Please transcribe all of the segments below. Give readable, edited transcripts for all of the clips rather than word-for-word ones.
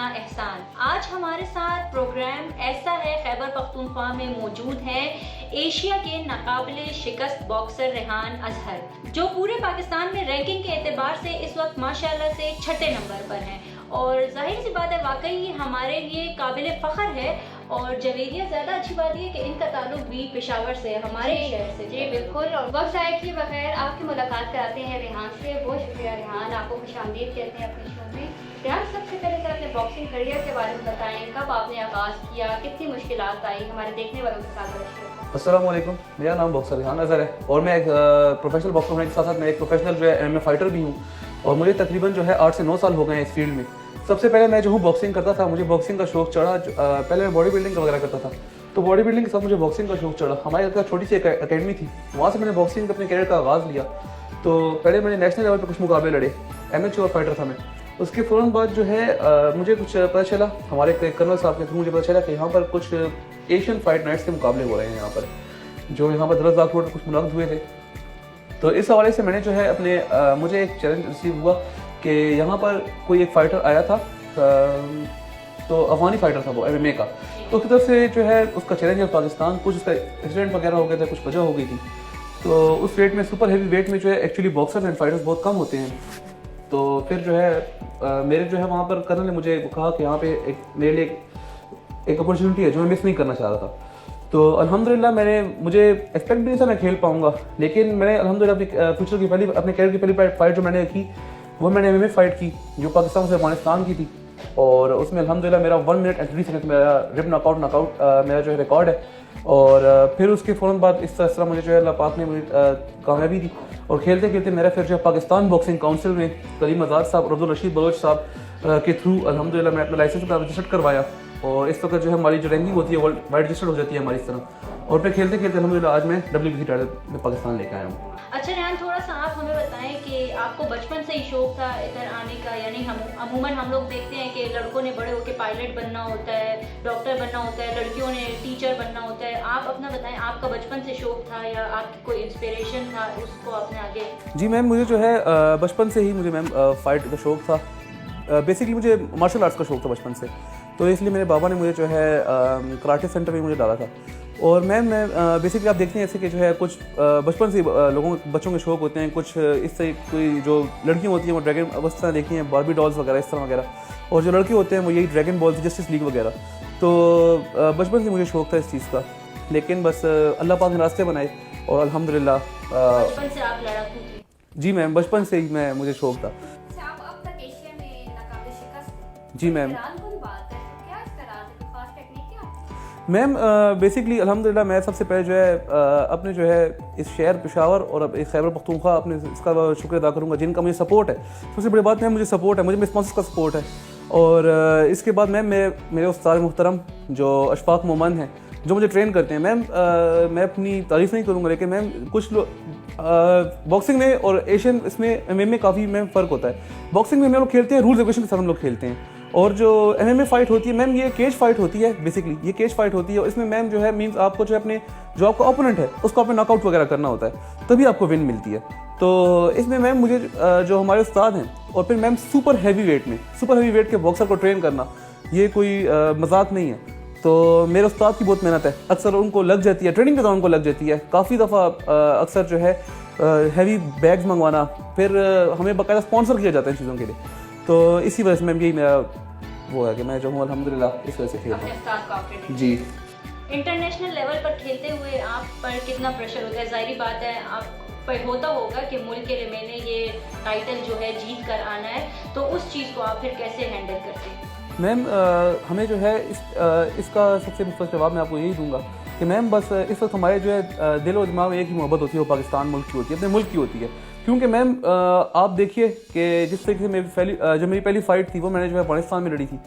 एहसान। आज हमारे साथ प्रोग्राम ऐसा है खैबर पख्तूनख्वा में मौजूद हैं एशिया के नाकाबिले शिकस्त बॉक्सर रेहान अजहर, जो पूरे पाकिस्तान में रैंकिंग के एतबार से इस वक्त माशाल्लाह से छठे नंबर पर हैं और जाहिर सी बात है वाकई हमारे लिए काबिल फ़ख्र है। और जवेरिया ज़्यादा अच्छी बात है कि इनका ताल्लुक भी पेशावर से, हमारे शहर से। जी बिल्कुल, और वक्त ज़ाया किए बगैर आपकी मुलाकात कराते हैं रेहान से। बहुत शुक्रिया रेहान, आपको खुशामदीद कहते हैं अपने शो में। रेहान, सबसे पहले सर अपने बॉक्सिंग करियर के बारे में बताएं, कब आपने आगाज़ किया, कितनी मुश्किलात आई, हमारे देखने वालों के साथ शेयर। अस्सलाम वालेकुम, मेरा नाम बॉक्सर रेहान अजहर है और मैं एक प्रोफेशनल बॉक्सर होने के साथ साथ मैं एक प्रोफेशनल जो है MMA फाइटर भी हूँ और मुझे तकरीबन जो है 8 से 9 साल हो गए हैं इस फील्ड में। सबसे पहले मैं जो हूँ बॉक्सिंग करता था, मुझे बॉक्सिंग का शौक चढ़ा। पहले मैं बॉडी बिल्डिंग वगैरह करता था, तो बॉडी बिल्डिंग के साथ मुझे बॉक्सिंग का शौक चढ़ा। हमारे घर छोटी सी अकेडमी थी, वहाँ से मैंने बॉक्सिंग अपने कैरियर का आगाज़ लिया। तो पहले मैंने नेशनल लेवल पर कुछ मुकाबले लड़े, एमेच्योर फाइटर था मैं। उसके फ़ौरन बाद जो है मुझे कुछ पता चला, हमारे कर्नल साहब के थ्रू मुझे पता चला कि यहाँ पर कुछ एशियन फाइट नाइट्स के मुकाबले हो रहे हैं यहाँ पर, जो यहाँ पर दरअसल रोड पर कुछ मुनाक़िद हुए थे। तो इस हवाले से मैंने जो है अपने मुझे एक चैलेंज रिसीव हुआ कि यहाँ पर कोई एक फ़ाइटर आया था, तो अफगानी फ़ाइटर था वो MMA का। तो उसकी तरफ से जो है उसका चैलेंज है पाकिस्तान, कुछ उसका एक्सीडेंट वगैरह हो गया था, कुछ वजह हो गई थी। तो उस वेट में, सुपर हैवी वेट में जो है एक्चुअली बॉक्सर्स एंड फाइटर्स बहुत कम होते हैं। तो फिर जो है मेरे जो है वहाँ पर कर्नल ने मुझे कहा कि यहाँ पे मेरे लिए एक अपॉर्चुनिटी है जो मैं मिस नहीं करना चाह रहा था। तो अल्हम्दुलिल्लाह मुझे एक्सपेक्ट भी नहीं था मैं खेल पाऊँगा, लेकिन मैंने अल्हम्दुलिल्लाह अपने कैरियर की पहली फाइट जो मैंने की वो मैंने MMA फाइट की जो पाकिस्तान से अफगानिस्तान की थी। और उसमें अल्हम्दुलिल्लाह मेरा 1 मिनट एंड 3 सेकंड मेरा रिप नॉकआउट मेरा जो है रिकॉर्ड है। और फिर उसके फ़ौरन बाद इस तरह मुझे जो है अल्लाह पाक ने मुझे कामयाबी दी और खेलते खेलते मेरा फिर जो है पाकिस्तान बॉक्सिंग काउंसिल में करीम आज़ाद साहब और अब्दुल रशीद बलोच साहब के थ्रू अल्हम्दुलिल्लाह मैं अपना लाइसेंस अपना रजिस्टर्ड करवाया और इस वक्त जो है हमारी जो रैंकिंग होती है वर्ल्ड वाइड रजिस्टर्ड हो जाती है हमारी इस तरह। और फिर खेलते खेलते अल्हम्दुलिल्लाह आज मैं WBC टाइटल में पाकिस्तान लेकर आया हूँ। अच्छा रेहान, थोड़ा सा आप हमें बताएं कि आपको बचपन से ही शौक था इधर आने का, यानी हम अमूमन हम लोग देखते हैं कि लड़कों ने बड़े होकर पायलट बनना होता है, डॉक्टर बनना होता है, लड़कियों ने टीचर बनना होता है। आप अपना बताएं, आपका बचपन से शौक था या आपकी कोई इंस्पिरेशन था, उसको आपने आगे? जी मैम, मुझे जो है बचपन से ही मुझे मैम फाइट का शौक था। बेसिकली मुझे मार्शल आर्ट्स का शौक था बचपन से, तो इसलिए मेरे बाबा ने मुझे जो है कराटे सेंटर में मुझे डाला था। और मैम मैं बेसिकली आप देखते हैं ऐसे कि जो है कुछ बचपन से बच्चों के शौक होते हैं, कुछ इससे कोई जो लड़कियाँ होती हैं वो ड्रैगन अवस्था देखी हैं, बारबी डॉल्स वगैरह इस तरह वगैरह, और जो लड़के होते हैं वो यही ड्रैगन बॉल्स, जस्टिस लीग वगैरह। तो बचपन से मुझे शौक था इस चीज़ का, लेकिन बस अल्लाह पाक ने रास्ते बनाए और अल्हम्दुलिल्लाह। बचपन से आप लड़ाकू थे? जी मैम, बचपन से ही मुझे शौक था। जी मैम। मैम बेसिकली अल्हम्दुलिल्लाह मैं सबसे पहले जो है अपने जो है इस शहर पेशावर और इस खैबर पख्तूनख्वा अपने इसका शुक्र अदा करूँगा जिनका मुझे सपोर्ट है। सबसे बड़ी बात मैम मुझे सपोर्ट है, मुझे मेरे स्पॉन्सर्स का सपोर्ट है। और इसके बाद मैम मेरे उस्ताद मुहतरम जो अशफाक मोमन हैं जो मुझे ट्रेन करते हैं। मैम मैं अपनी तारीफ़ नहीं करूँगा, लेकिन मैम कुछ लोग बॉक्सिंग में और एशियन इसमें MMA काफ़ी मैम फ़र्क होता है। बॉक्सिंग में हम लोग खेलते हैं रूल्स रेगुलेशन के साथ हम लोग खेलते हैं, और जो MMA फाइट होती है मैम ये केज फाइट होती है। बेसिकली ये केज फाइट होती है और इसमें मैम जो है मीन्स आपको जो है अपने जो आपका ओपोनेंट है उसको आपने नॉकआउट वगैरह करना होता है, तभी आपको विन मिलती है। तो इसमें मैम मुझे जो हमारे उस्ताद हैं और फिर मैम सुपर हैवी वेट के बॉक्सर को ट्रेन करना ये कोई मजाक नहीं है। तो मेरे उस्ताद की बहुत मेहनत है, अक्सर उनको लग जाती है, ट्रेनिंग के दौरान उनको लग जाती है काफ़ी दफ़ा अक्सर जो है हैवी बैग्स मंगवाना, फिर हमें बाकायदा स्पॉन्सर किया जाता है इन चीज़ों के लिए। तो इसी वजह से मैम यही मेरा वो है कि मैं जो हूँ अल्हम्दुलिल्लाह इस वजह से खेलता हूँ। जी। इंटरनेशनल लेवल पर खेलते हुए आप पर कितना प्रेशर होता है? जाहिर बात है आप पर होता होगा कि मुल्क के लिए मैंने ये टाइटल जो है जीत कर आना है, तो उस चीज़ को आप फिर कैसे हैंडल करते हैं? मैम हमें जो है इसका सबसे मुख्तसर जवाब मैं आपको यही दूंगा कि मैम बस इस वक्त हमारे जो है दिल और दिमाग में एक ही मोहब्बत होती है, वो पाकिस्तान मुल्क की होती है, अपने मुल्क की होती है। क्योंकि मैम आप देखिए कि जिस तरीके से जो मेरी पहली फ़ाइट थी वो मैंने जो है अफगानिस्तान में लड़ी थी।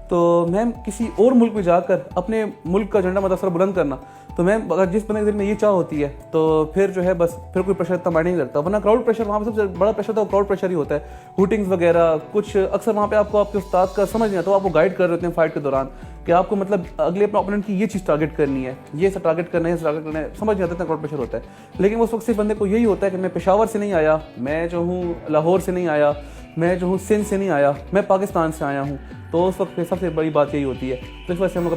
तो मैम किसी और मुल्क में जाकर अपने मुल्क का झंडा मदसर बुलंद करना, तो मैम अगर जिस बंदे के दिल में ये चाह होती है तो फिर जो है बस फिर कोई प्रेशर इतना मायने नहीं लगता। वरना क्राउड प्रेशर वहाँ पे सबसे बड़ा प्रेशर तो क्राउड प्रेशर ही होता है, हुटिंग्स वगैरह कुछ अक्सर वहाँ पे आपको आपके उस्ताद का समझ नहीं आता, तो आपको गाइड कर रहे होते हैं फाइट के दौरान कि आपको मतलब अगले अपने ओपोनेंट की ये चीज़ टारगेट करनी है, ये सब टारगेट करना है, टारगेट करना है, समझ नहीं आता इतना क्राउड प्रेशर होता है। लेकिन उस वक्त सिर्फ बंदे को यही होता है कि मैं पेशावर से नहीं आया, मैं जो हूँ लाहौर से नहीं आया, मैं जो हूँ सिंध से नहीं आया, मैं पाकिस्तान से आया हूँ, तो उस वक्त सबसे बड़ी बात यही होती है। तो इस वजह से हम लोग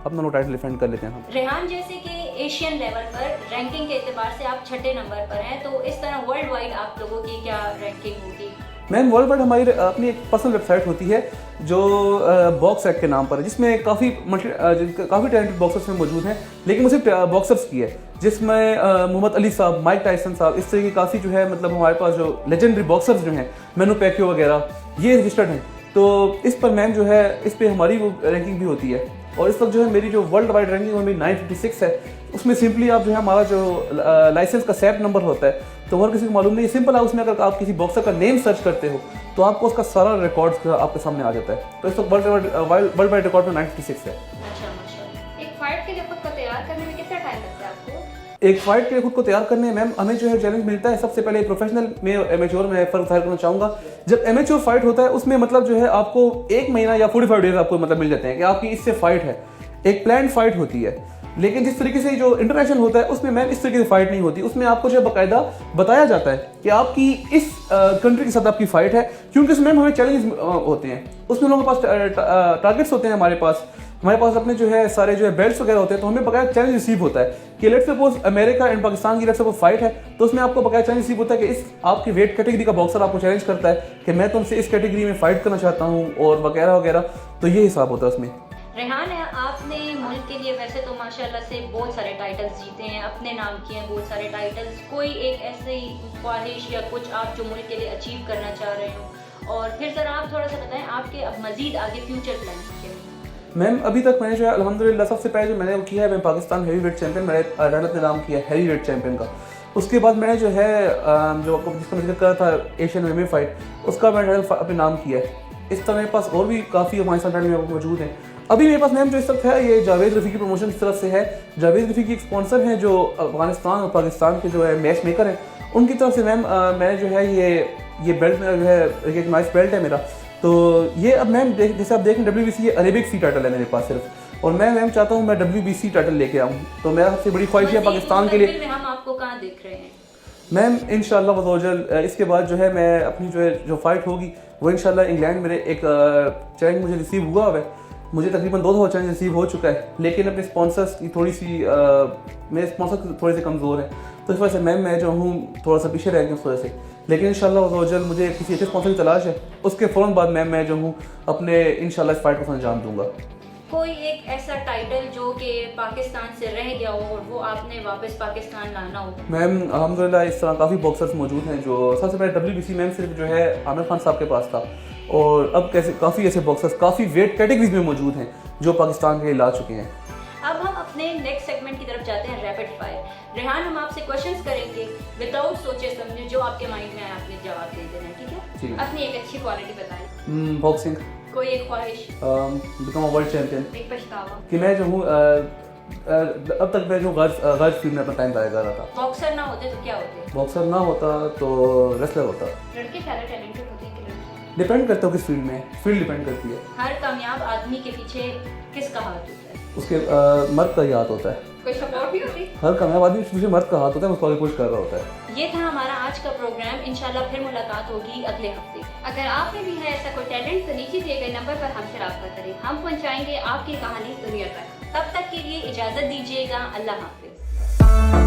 अपना नो टाइटल डिफेंड कर लेते हैं हम। रेहान, जैसे कि एशियन लेवल पर रैंकिंग के एतबार से आप 6ठे नंबर पर हैं, तो इस तरह वर्ल्ड वाइड आप लोगों की क्या रैंकिंग होगी? मैम वर्ल्ड वाइड हमारी अपनी एक पर्सनल वेबसाइट होती है जो बॉक्स एक्ट के नाम पर है, जिसमें काफ़ी टैलेंटेड बॉक्सर्स में मौजूद हैं, लेकिन वो सिर्फ बॉक्सर्स की है, जिसमें मोहम्मद अली साहब, माइक टायसन साहब, इस तरह की काफ़ी जो है मतलब हमारे पास जो लेजेंडरी बॉक्सर्स जो हैं, मैनू पैक्यो वगैरह, ये रजिस्टर्ड हैं। तो इस पर मैम जो है इस पर हमारी वो रैंकिंग भी होती है। और इस वक्त जो है मेरी जो वर्ल्ड वाइड रैंकिंग है मेरी 956 है। उसमें सिंपली आप जो है हमारा जो लाइसेंस का सैप नंबर होता है, तो हर किसी को मालूम नहीं है, सिंपल है, उसमें अगर आप किसी बॉक्सर का नेम सर्च करते हो तो आपको उसका सारा रिकॉर्ड आपके सामने आ जाता है। तो इस वक्त वर्ल्ड वाइड रिकॉर्ड में 956 है। अच्छा, माशाल्लाह। एक फाइट के लिए खुद को तैयार करने में कितना टाइम लगता है आपको? एक फाइट के लिए खुद को तैयार करने में मैम हमें जो है चैलेंज मिलता है। सबसे पहले प्रोफेशनल में एमेच्योर में फ़र्क जाहिर करना चाहूँगा। जब एमेच्योर फाइट होता है उसमें मतलब जो है आपको 1 महीना या 45 डेज आपको मतलब मिल जाते हैं कि आपकी इससे फाइट है, एक प्लान फाइट होती है। लेकिन जिस तरीके से जो इंटरनेशनल होता है उसमें मैम इस तरीके से फाइट नहीं होती। उसमें आपको जो बाकायदा बताया जाता है कि आपकी इस कंट्री के साथ आपकी फाइट है, क्योंकि उसमें हमें चैलेंज होते हैं। उसमें लोगों के पास टारगेट्स होते हैं, हमारे पास अपने जो है सारे जो है बेल्ट्स वगैरह होते हैं, तो हमें बकाया चैलेंज रिसीव होता है कि let's suppose America and Pakistan की लेट्स सपोज फाइट है, तो उसमें आपको बकाया चैलेंज रिसीव होता है कि इस आपकी वेट कैटेगरी का बॉक्सर आपको चैलेंज करता है कि मैं तुमसे इस कैटेगरी में फाइट करना चाहता हूँ और वगैरह वगैरह। तो ये हिसाब होता है उसमें। रेहान, आपने मुल्क के लिए वैसे तो माशाल्लाह से बहुत सारे टाइटल्स जीते हैं, अपने नाम किए हैं बहुत सारे टाइटल्स। कोई एक ऐसी ख्वाहिश या कुछ आप जो मुल्क के लिए अचीव करना चाह रहे हो? और फिर ज़रा आप थोड़ा सा बताएं आपके अब मज़ीद आगे फ्यूचर प्लान क्या है? मैम अभी तक मैंने जो है अल्हम्दुलिल्लाह सबसे पहले जो मैंने वो किया है, मैं पाकिस्तान हैवी वेट चैंपियन, मैंने टाइटल ने नाम किया हैवी वेट चैंपियन का। उसके बाद मैंने जो है जो आपको जिसका जिक्र करा था एशियन MMA फाइट, उसका मैंने टाइटल अपने नाम किया है। इस तरह मेरे पास और भी काफ़ी हमारे साथ टाइटल मौजूद हैं। अभी मेरे पास मैम जो इस वक्त है ये जावेद रफ़ी की प्रमोशन की तरफ से है। जावेद रफ़ी की एक स्पॉन्सर हैं जो अफगानिस्तान और पाकिस्तान के जो है मैच मेकर हैं, उनकी तरफ से मैम मैंने जो है ये बेल्ट मेरा जो है एक नाइस बेल्ट है मेरा। तो ये अब मैम जैसे आप देखें WBC ये अरेबिक सी टाइटल है मेरे पास सिर्फ, और मैं मैम चाहता हूँ मैं WBC टाइटल लेके आऊँ। तो मेरा सबसे बड़ी ख्वाहिश है पाकिस्तान के लिए। हम आपको कहाँ देख रहे हैं? मैम इंशाल्लाह वज़ोजल इसके बाद जो है मैं अपनी जो फाइट होगी वो इंशाल्लाह इंग्लैंड मेरे एक चैलेंज मुझे रिसीव हुआ है। मुझे तकरीबन 2 दफ़ा चैलेंज रिसीव हो चुका है, लेकिन अपने स्पॉन्सर्स की थोड़ी सी मेरे स्पॉन्सर थोड़े से कमज़ोर हैं, तो इस वजह से मैम मैं जो हूँ थोड़ा सा पीछे रह गया उस वजह से। लेकिन इंशाल्लाह वज़ोजल मुझे किसी अच्छे स्पॉन्सर की तलाश है, उसके फ़ौरन बाद मैं जो हूँ अपने इंशाल्लाह इस फाइट को अंजाम दूँगा। कोई एक ऐसा टाइटल जो कि पाकिस्तान से रह गया हो और वो आपने वापस पाकिस्तान लाना हो? मैम अल्हम्दुलिल्लाह इस तरह काफ़ी बॉक्सर्स मौजूद हैं। जो सबसे पहले WBC मैम सिर्फ जो है आमिर खान साहब के पास था, और अब कैसे काफ़ी ऐसे बॉक्सर्स काफ़ी वेट कैटेगरीज में मौजूद हैं जो पाकिस्तान के लिए ला चुके हैं। अब हम अपने नेक्स्ट सेगमेंट की तरफ जाते हैं, रैपिड फायर। रेहान, हम आपसे क्वेश्चंस करेंगे विदाउट सोचे समझे, जो आपके माइंड में आए आपने जवाब दे देना है, ठीक है? अपनी एक अच्छी क्वालिटी बताएं। बॉक्सिंग। कोई एक ख्वाहिश? Become a world champion. एक पछतावा? कि मैं जो हूँ अब तक मैं जो गर्ल्स फील्ड में अपना टाइम ज़ाया कर रहा था। बॉक्सर ना होते तो क्या होते? बॉक्सर ना होता तो रेसलर होता। लड़के ज़्यादा टैलेंटेड होते हैं कि लड़की? डिपेंड करता है किस फील्ड में, फील्ड डिपेंड करती है। हर कामयाब आदमी के पीछे किसका हाथ होता है? उसके मर्द का ही हाथ होता है। कोई सपोर्ट भी होती? हर कामयाब आदमी के पीछे मर्द का हाथ होता है, उसको आगे पुश कर रहा होता है। ये था हमारा आज का प्रोग्राम। इंशाल्लाह फिर मुलाकात होगी अगले हफ्ते। अगर आप में भी है ऐसा कोई टैलेंट तो नीचे दिए गए नंबर पर हमसे राब्ता करें, हम पहुंचाएंगे आपकी कहानी दुनिया तक। तब तक के लिए इजाजत दीजिएगा। अल्लाह हाफिज।